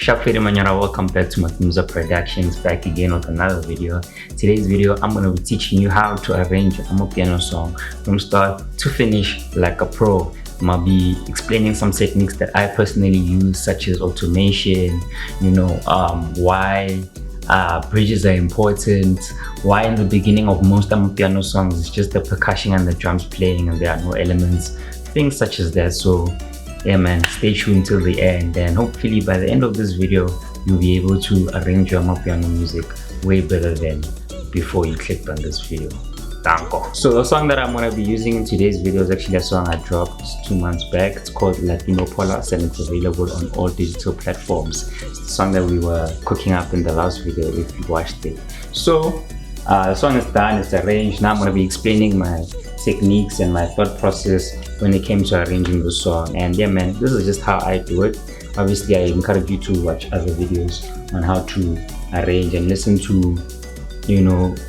Shapfere Manyara, welcome back to Matumza Productions, back again with another video. Today's video, I'm going to be teaching you how to arrange an Amapiano song from start to finish like a pro. I'm going to be explaining some techniques that I personally use, such as automation, why bridges are important, why in the beginning of most Amapiano songs it's just the percussion and the drums playing and there are no elements, things such as that. So yeah man, stay tuned till the end, and hopefully by the end of this video you'll be able to arrange your Amapiano music way better than before you clicked on this video. So the song that I'm going to be using in today's video is actually a song I dropped 2 months back. It's called Latino Polas and it's available on all digital platforms. It's the song that we were cooking up in the last video if you watched it. So the song is done, it's arranged. Now I'm going to be explaining my techniques and my thought process when it came to arranging the song. And yeah man, this is just how I do it. Obviously I encourage you to watch other videos on how to arrange and listen to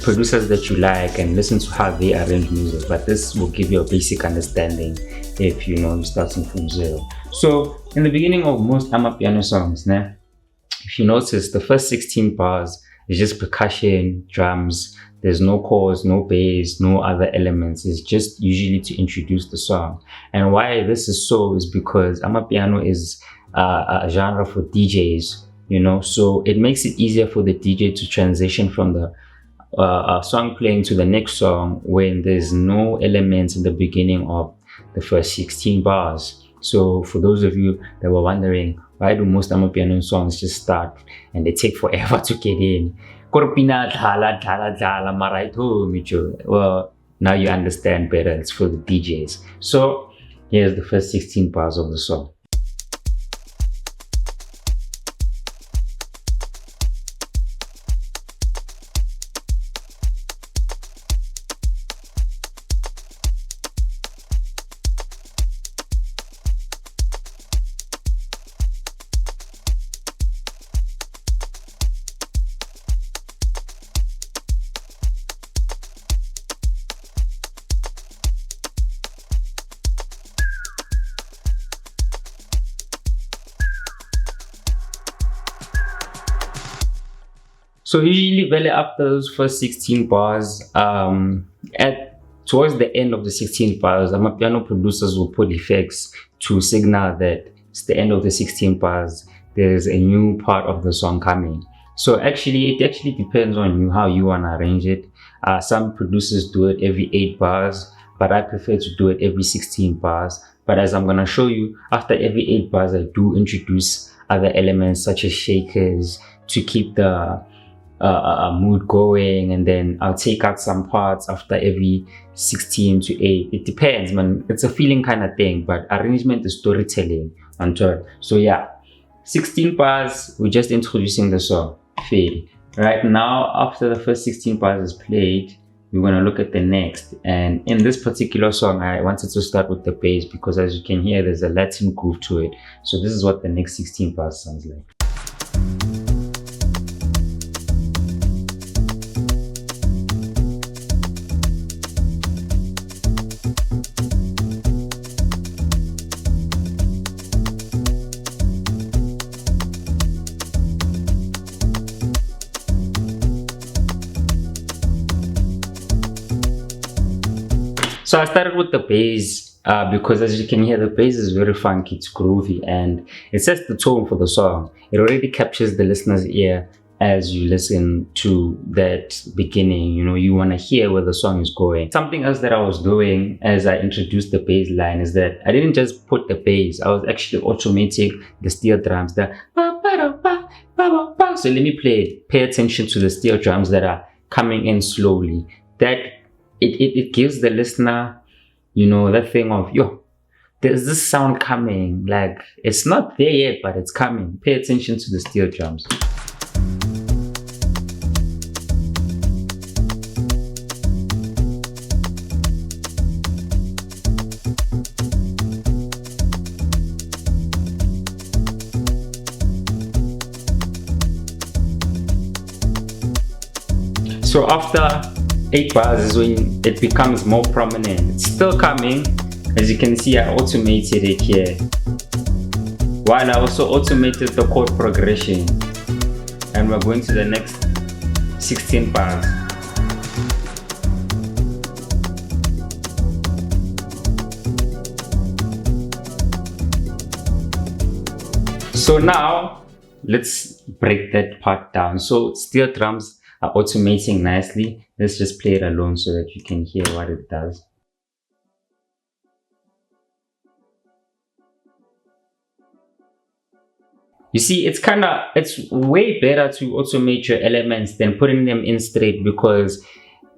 producers that you like and listen to how they arrange music, but this will give you a basic understanding if you're starting from zero. So in the beginning of most Amapiano songs, if you notice, the first 16 bars is just percussion, drums. There's no chords, no bass, no other elements. It's just usually to introduce the song. And why this is so is because Amapiano is a genre for DJs, so it makes it easier for the DJ to transition from the song playing to the next song when there's no elements in the beginning of the first 16 bars. So for those of you that were wondering, why do most Amapiano songs just start and they take forever to get in? Well, now you understand better. It's for the DJs. So here's the first 16 bars of the song. So usually very after those first 16 bars, towards the end of the 16 bars, Amapiano producers will put effects to signal that it's the end of the 16 bars. There's a new part of the song coming. So it actually depends on you how you want to arrange it. Some producers do it every 8 bars, but I prefer to do it every 16 bars. But as I'm gonna show you, after every 8 bars, I do introduce other elements such as shakers to keep the mood going, and then I'll take out some parts after every 16 to 8. It depends, man. It's a feeling kind of thing, but arrangement is storytelling on tour. So yeah, 16 bars, we're just introducing the song. Fade. Right now, after the first 16 bars is played, we're going to look at the next. And in this particular song, I wanted to start with the bass because as you can hear, there's a Latin groove to it. So this is what the next 16 bars sounds like. So I started with the bass because as you can hear, the bass is very funky, it's groovy, and it sets the tone for the song. It already captures the listener's ear as you listen to that beginning. You want to hear where the song is going. Something else that I was doing as I introduced the bass line is that I didn't just put the bass, I was actually automating the steel drums. So let me play it. Pay attention to the steel drums that are coming in slowly. That it gives the listener, that thing of, there's this sound coming, like it's not there yet, but it's coming. Pay attention to the steel drums. So after 8 bars is when it becomes more prominent. It's still coming. As you can see, I automated it here. while I also automated the chord progression. And we're going to the next 16 bars. So now let's break that part down. So steel drums are automating nicely. Let's just play it alone so that you can hear what it does. You see, it's way better to automate your elements than putting them in straight, because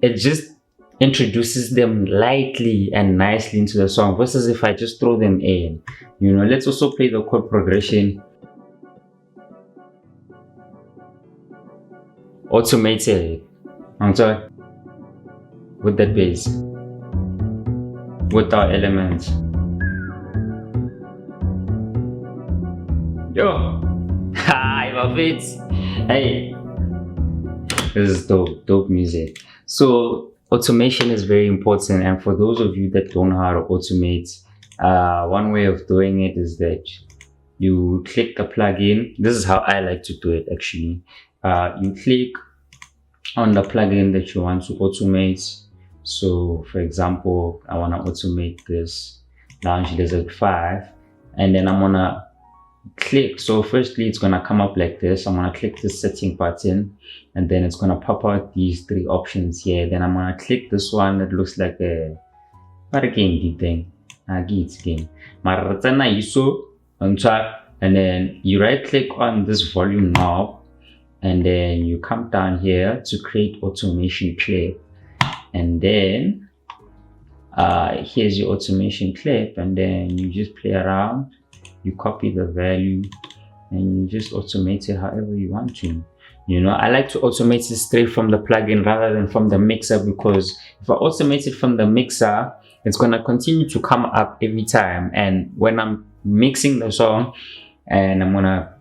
it just introduces them lightly and nicely into the song versus if I just throw them in. You know, let's also play the chord progression. Automated. I'm sorry. With that bass. With our elements. Yo! I love it! Hey! This is dope music. So, automation is very important, and for those of you that don't know how to automate, one way of doing it is that you click the plugin. This is how I like to do it actually. You click on the plugin that you want to automate. So for example, I want to automate this Lounge Desert 5, and then I'm gonna click. So firstly, it's gonna come up like this. I'm gonna click the setting button, and then it's gonna pop out these three options here. Then I'm gonna click this one that looks like a game thing. Game. And then you right click on this volume knob, and then you come down here to create automation clip, and then here's your automation clip, and then you just play around, you copy the value, and you just automate it however you want to. You know, I like to automate it straight from the plugin rather than from the mixer, because if I automate it from the mixer, it's gonna continue to come up every time, and when I'm mixing the song and I'm gonna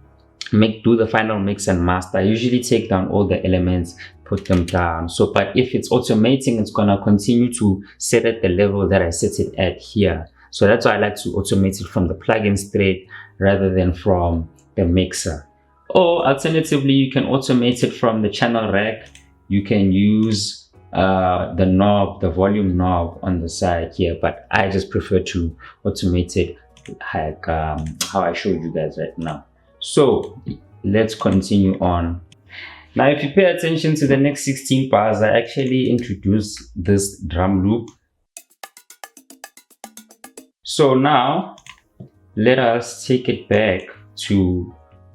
do the final mix and master, I usually take down all the elements, put them down. So but if it's automating, it's gonna continue to set at the level that I set it at here. So that's why I like to automate it from the plugin straight rather than from the mixer. Or alternatively, you can automate it from the channel rack. You can use the knob, the volume knob on the side here, but I just prefer to automate it like how I showed you guys right now. So let's continue on. Now if you pay attention to the next 16 bars, I actually introduced this drum loop. So now let us take it back to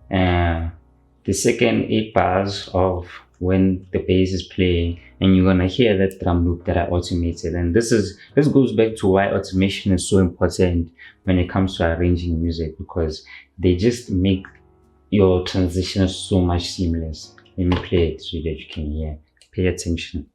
the second 8 bars of when the bass is playing, and you're gonna hear that drum loop that I automated. And this goes back to why automation is so important when it comes to arranging music, because they just make your transitions so much seamless. Let me play it so that you can hear. Pay attention.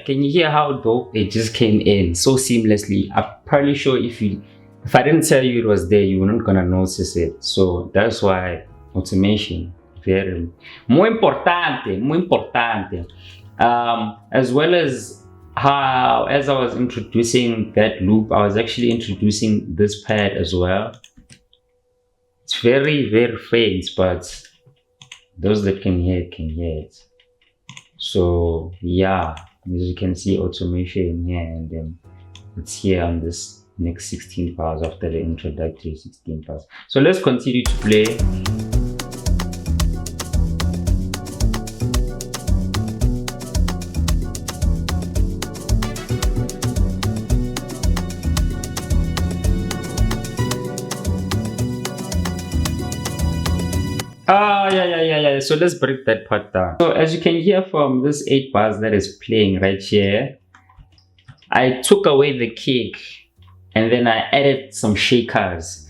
Can you hear how dope it just came in so seamlessly? I'm probably sure if I didn't tell you it was there, you were not gonna notice it. So that's why automation, very muy importante. As well as how, as I was introducing that loop, I was actually introducing this pad as well. It's very, very faint, but those that can hear it. So yeah, as you can see, automation here, and then it's here on this next 16 bars after the introductory 16 bars. So let's continue to play. Yeah. So let's break that part down. So as you can hear from this 8 bars that is playing right here, I took away the kick and then I added some shakers.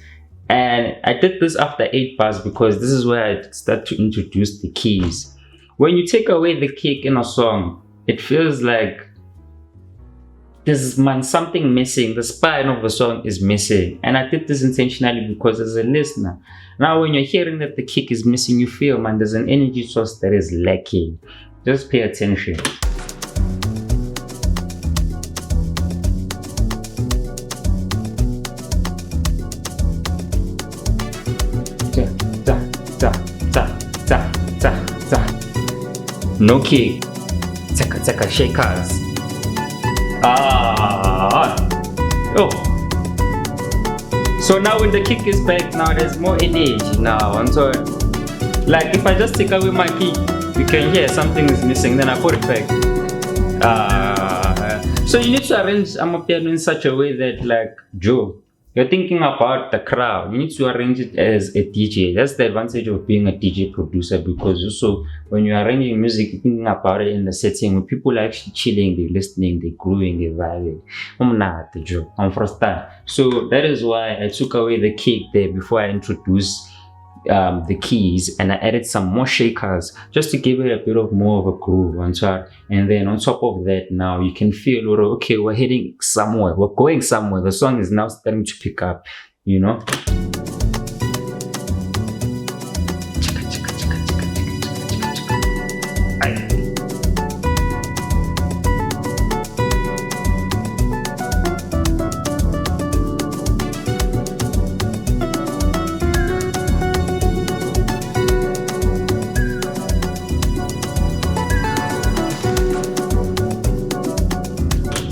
And I did this after 8 bars because this is where I start to introduce the keys. When you take away the kick in a song, it feels like there's something missing. The spine of the song is missing. And I did this intentionally because as a listener, now when you're hearing that the kick is missing, you feel, man, there's an energy source that is lacking. Just pay attention. No kick. Taka shakers. Oh. So now when the kick is back, now there's more energy now. And so, like if I just take away my kick, you can hear something is missing. Then I put it back. So you need to arrange Amapiano in such a way that, like Joe, you're thinking about the crowd. You need to arrange it as a DJ. That's the advantage of being a DJ producer, because also when you're arranging music, you're thinking about it in the setting where people are actually chilling, they're listening, they're grooving, they're vibing. I'm first time. So that is why I took away the kick there before I introduced the keys, and I added some more shakers just to give it a bit of more of a groove on top. And then on top of that, now you can feel, okay, we're heading somewhere, we're going somewhere. The song is now starting to pick up, you know.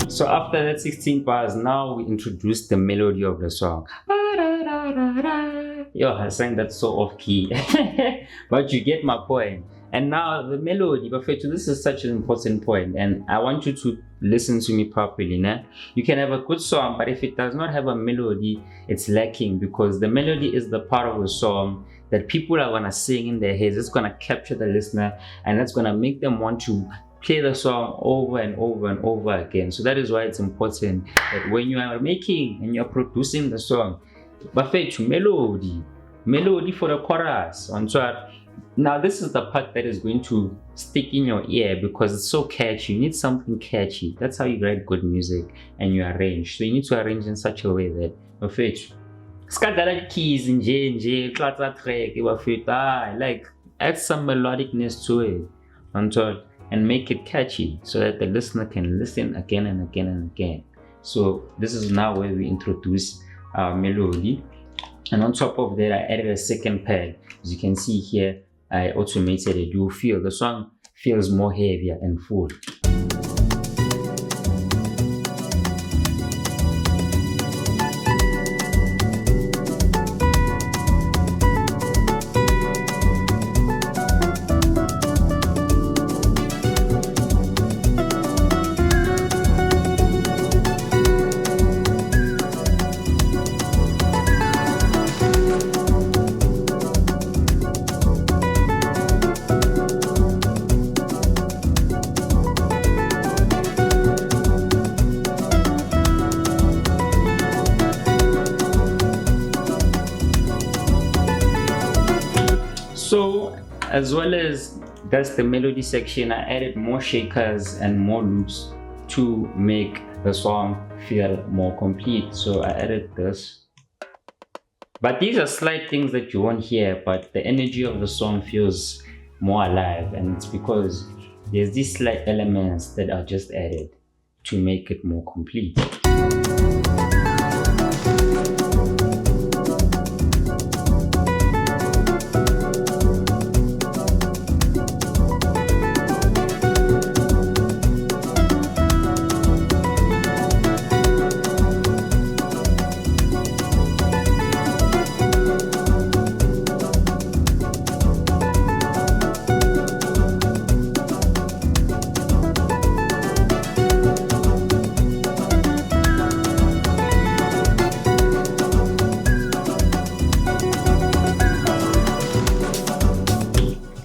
So after that 16 bars, now we introduce the melody of the song. Yo, I sang that so off key, but you get my point. And now the melody, but this is such an important point, and I want you to listen to me properly. Nah? You can have a good song, but if it does not have a melody, it's lacking, because the melody is the part of the song that people are gonna sing in their heads. It's gonna capture the listener, and that's gonna make them want to play the song over and over and over again. So that is why it's important that when you are making and you're producing the song, melody for the chorus on top. Now this is the part that is going to stick in your ear because it's so catchy. You need something catchy. That's how you write good music and you arrange. So you need to arrange in such a way that keys in like add some melodicness to it on top, and make it catchy so that the listener can listen again and again and again. So this is now where we introduce our melody, and on top of that I added a second pad. As you can see here, I automated it. You feel the song feels more heavier and full. So as well as that's the melody section, I added more shakers and more loops to make the song feel more complete. So I added this, but these are slight things that you won't hear, but the energy of the song feels more alive, and it's because there's these slight elements that are just added to make it more complete.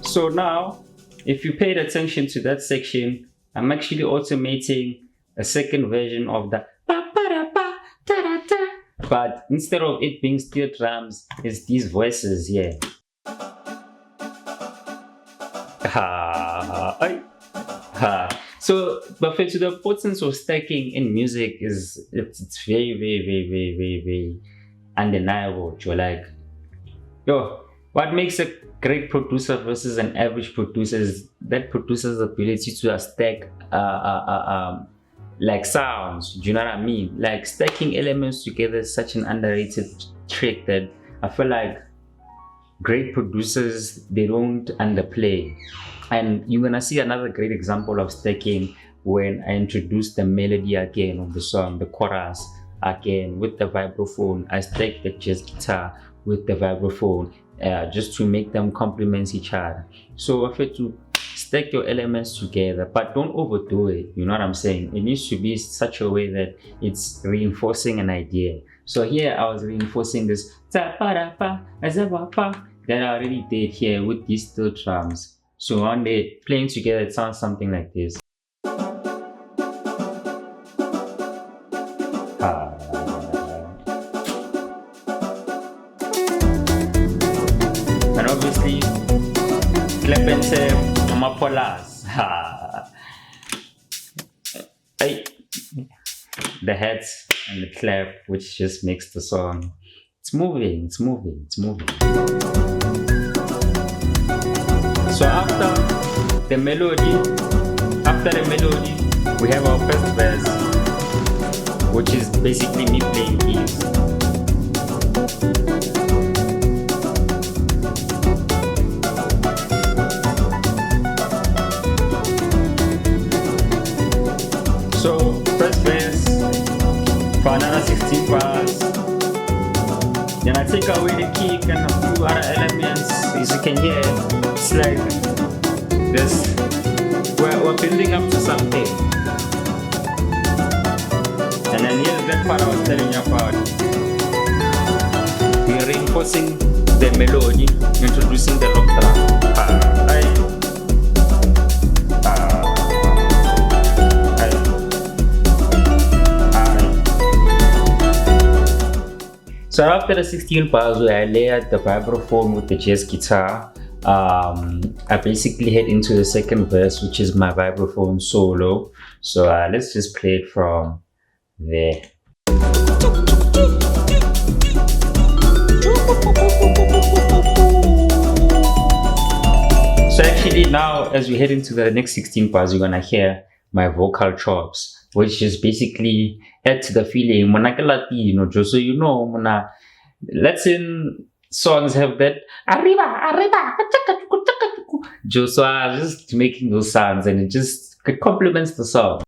So now, if you paid attention to that section, I'm actually automating a second version of the But instead of it being steel drums, it's these voices here. So, but to the importance of stacking in music is it's very undeniable. You're like, what makes a great producer versus an average producer is that producer's ability to stack like sounds. Do you know what I mean? Like stacking elements together is such an underrated trick that I feel like great producers, they don't underplay. And you're gonna see another great example of stacking when I introduce the melody again of the song, the chorus again with the vibraphone. I stack the jazz guitar with the vibraphone just to make them complement each other. So I feel to stack your elements together, but don't overdo it. You know what I'm saying? It needs to be such a way that it's reinforcing an idea. So here I was reinforcing this that I already did here with these steel drums. So when they're playing together, it sounds something like this. And obviously, clap and say, Amapolas. The heads and the clap, which just makes the song. It's moving. So after the melody, we have our first verse, which is basically me playing keys. So first verse for another 16 bars. Then I take away the kick and a few other elements. As you can hear, it's like this. We're building up to something. And then here's that part I was telling you about. We're reinforcing the melody, introducing the lock drum. So after the 16 bars where I layered the vibraphone with the jazz guitar, I basically head into the second verse, which is my vibraphone solo. So let's just play it from there. So actually now, as we head into the next 16 bars, you're gonna hear my vocal chops, which is basically add to the feeling. So you know, Latin songs have that arriba, so I was just making those sounds, and it just complements the song.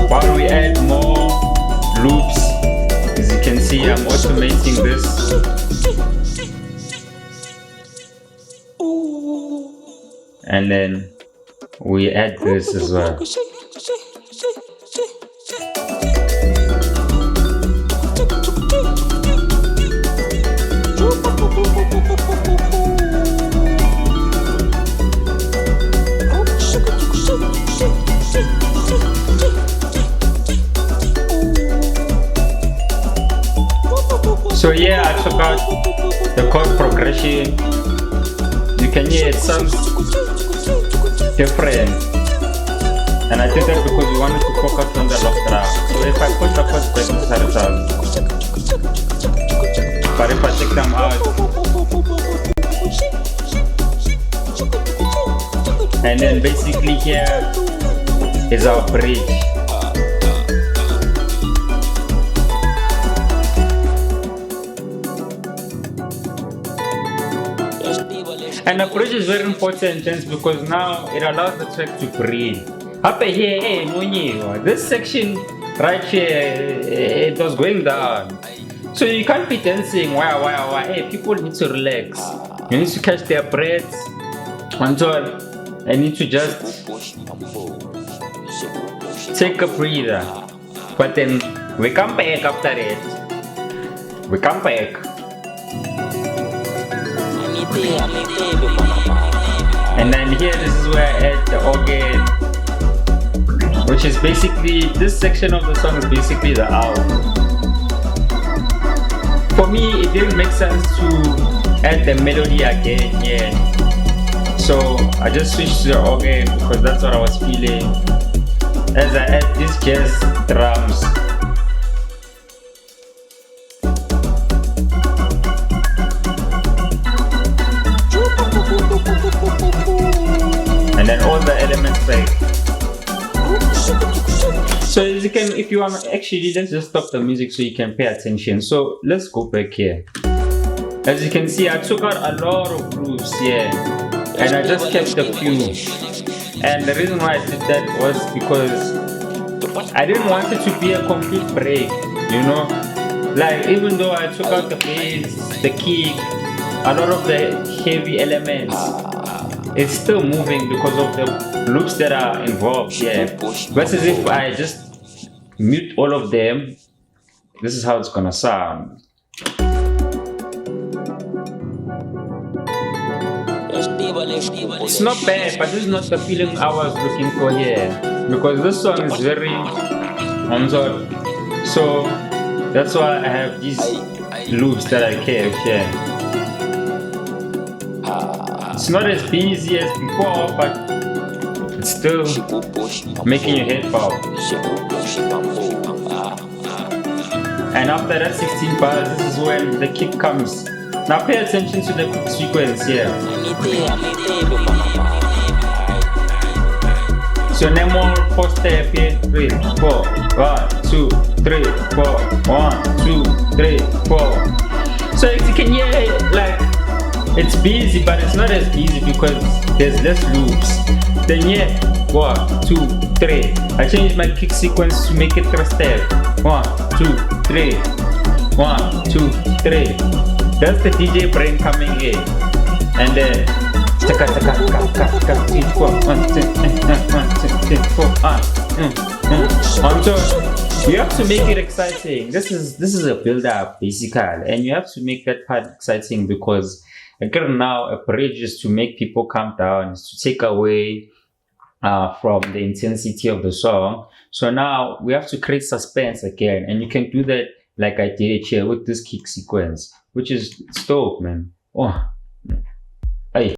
While we add more loops, as you can see, I'm automating this. And then we add this as well. So yeah, I took out the chord progression. You can hear it sounds different, and I did that because we wanted to focus on the lock drum. So if I put the chords back inside the drum, but if I take them out, and then basically here is our bridge. And the bridge is very important, gents, because now it allows the track to breathe. Up here, this section right here, it was going down. So you can't be dancing. Why? Hey, people need to relax. You need to catch their breath. Until I need to just take a breather. But then we come back after it. We come back. And then here, this is where I add the organ, which is basically, this section of the song is basically the out. For me, it didn't make sense to add the melody again here. So I just switched to the organ because that's what I was feeling as I add these jazz drums. And then all the elements like. So as you can, if you want to actually, let's just stop the music so you can pay attention. So let's go back here. As you can see, I took out a lot of grooves here and I just kept a few. And the reason why I did that was because I didn't want it to be a complete break, you know? Like, even though I took out the bass, the kick, a lot of the heavy elements, it's still moving because of the loops that are involved here. But as if I just mute all of them, this is how it's gonna sound. It's not bad, but this is not the feeling I was looking for here, because this song is very on-top. So that's why I have these loops that I kept here. It's not as busy as before, but it's still making your head bob. And after that 16 bars, this is when the kick comes. Now pay attention to the kick sequence here. So no more 4 step here, 3, 4, 1, 2, 3, 4, 1, 2, 3, 4. So as you can hear, like, it's busy, but it's not as busy because there's less loops. Then yeah, 1, 2, 3. I changed my kick sequence to make it 3 step. 1, 2, 3. 1, 2, 3. That's the DJ brain coming in. And then taka taka taka taka 3, 4, 1, 2, 3, 4, so you have to make it exciting. This is a build-up basically, and you have to make that part exciting because again, now a bridge is to make people calm down, is to take away from the intensity of the song. So now we have to create suspense again, and you can do that like I did it here with this kick sequence, which is dope, man. Oh, hey.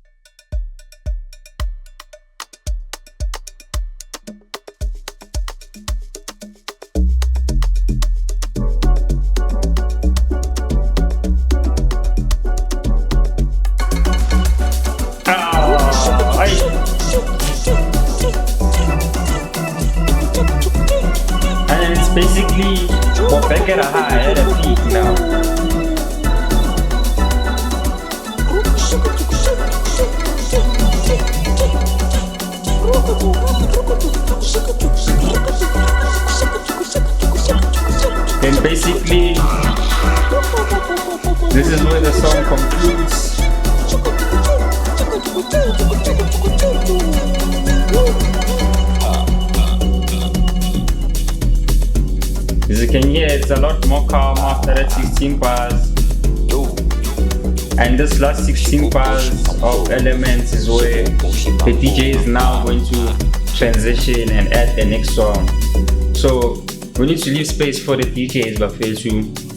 Basically, we're back at a high, at a peak now. And basically, this is where the song concludes. As you can hear, it's a lot more calm after that 16 bars. And this last 16 bars of elements is where the DJ is now going to transition and add the next song. So we need to leave space for the DJs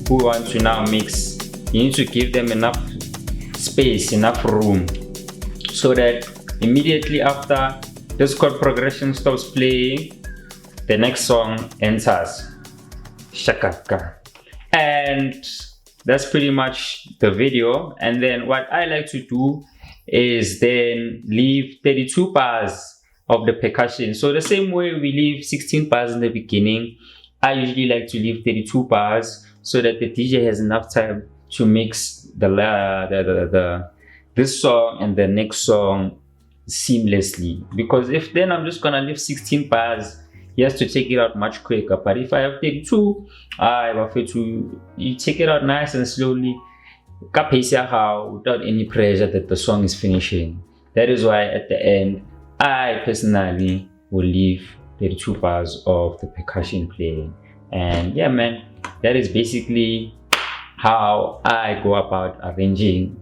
who want to now mix. You need to give them enough space, enough room, so that immediately after this chord progression stops playing, the next song enters. Shakaka. And that's pretty much the video. And then what I like to do is then leave 32 bars of the percussion. So the same way we leave 16 bars in the beginning, I usually like to leave 32 bars so that the DJ has enough time to mix this song and the next song seamlessly. Because if then I'm just gonna leave 16 bars, he has to take it out much quicker. But if I have 32, you take it out nice and slowly, without any pressure that the song is finishing. That is why at the end, I personally will leave 32 bars of the percussion playing. And yeah, man, that is basically how I go about arranging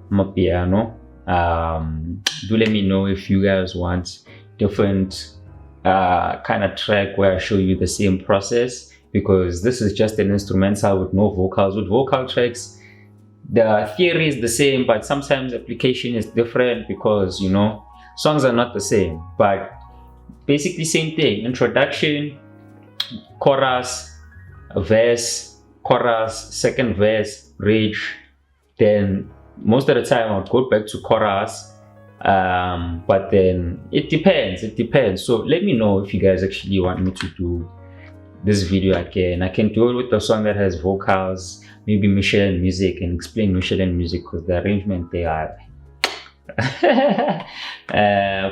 my piano Do let me know if you guys want different kind of track where I show you the same process, because this is just an instrumental with no vocals. With vocal tracks, the theory is the same, but sometimes application is different because, you know, songs are not the same, but basically same thing. Introduction, chorus, verse, chorus, second verse, bridge. Then most of the time I would go back to chorus, but then it depends. So let me know if you guys actually want me to do this video again. I can do it with the song that has vocals, maybe Michelin music, and explain Michelin music because the arrangement they are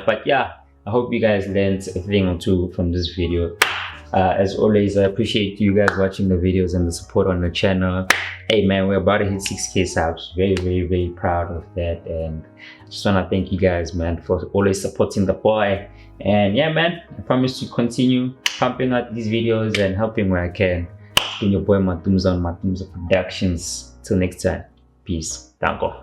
but yeah, I hope you guys learned a thing or two from this video. As always, I appreciate you guys watching the videos and the support on the channel. Hey man, we're about to hit 6K subs. Very proud of that, and I just want to thank you guys, man, for always supporting the boy. And yeah, man, I promise to continue pumping out these videos and helping where I can. It's been your boy Matumza on Matumza Productions. Till next time, peace. Danko.